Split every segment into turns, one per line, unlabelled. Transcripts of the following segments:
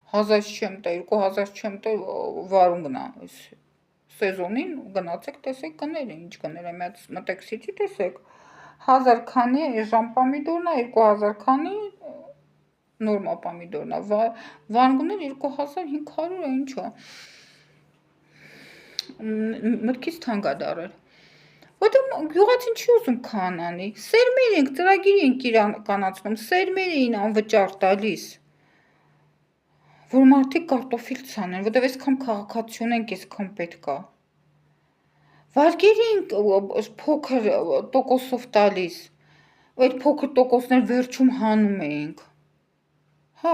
1000 չեմ տա, 2000 չեմ տա, վարում գնա այս սեզոնին գնացեք տեսեք գները, ինչ գները, մտեք սիթի տեսեք, 1000 քանի էժան պամիդորն է, 2000 քանի նորմալ պամիդորն է, վանգուներ 2500 է, ինչ է, մտքից թանկ է դարել, որտեղ գյուղացին չի ուզում քան անի, սերմեր ենք, ծրագիր ենք իրականացնում, սերմեր էին անվճար տալիս, որ մարդիկ կարտոֆիլ ցանեն, որտեղ այսքան քաղաքացիություն ենք, այսքան պետք է, վարկերի ենք փոքր տոկոսով տալիս, այդ փոքր տոկոսներ վերջում հանում էինք, հա,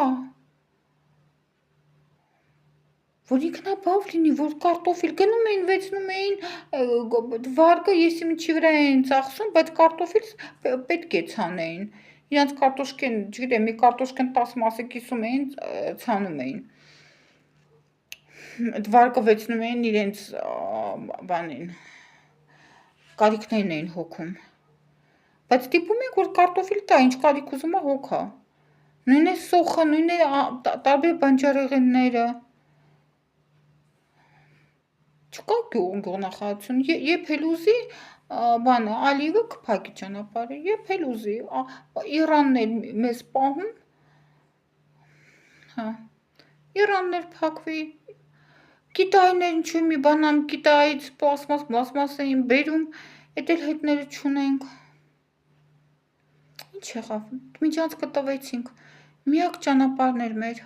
որ ինքնաբավ լինի, որ կարտոֆիլ գնում էին, վեցնում էին վարկը եսիմինչի վրա էին ծախսում, բայց կարտոֆիլ պետք է ցանեին, իրանց կարտոշկեն, չգիտեմ, մի կարտոշկեն 10 մասը կիսում էին, ցանում էին, այդ վարկը վեցնում էին իրենց բանին, կարիքներն էին հոգում, բայց տիպում ենք, որ կարտոֆիլ տա, ինչ կարիք ուզում է հոգա, նույն է սոխը, նույն է տարբեր բանջարեղենները, չկա գյուղնախարարություն, եփել ուզի, բանը, ալիվը կփակի ճանապարհը, եփել ուզի, իրաններ մեզ պահում, հա, իրաններ փակվի, կիտայներ ինչու մի բանամ, կիտայից պլաստմաս էին բերում, էդ էլ հետները չունենք, ինչ եղավ, միջանցքը տվեցինք, միակ ճանապարհն էր մեր,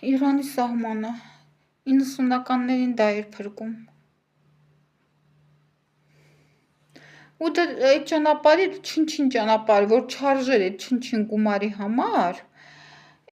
Իրանի սահմանը, 90-ականներին դա էր փրկում, ու այդ ճանապարհի չին ճանապարհ, որ չարժեր այդ չին գումարի համար,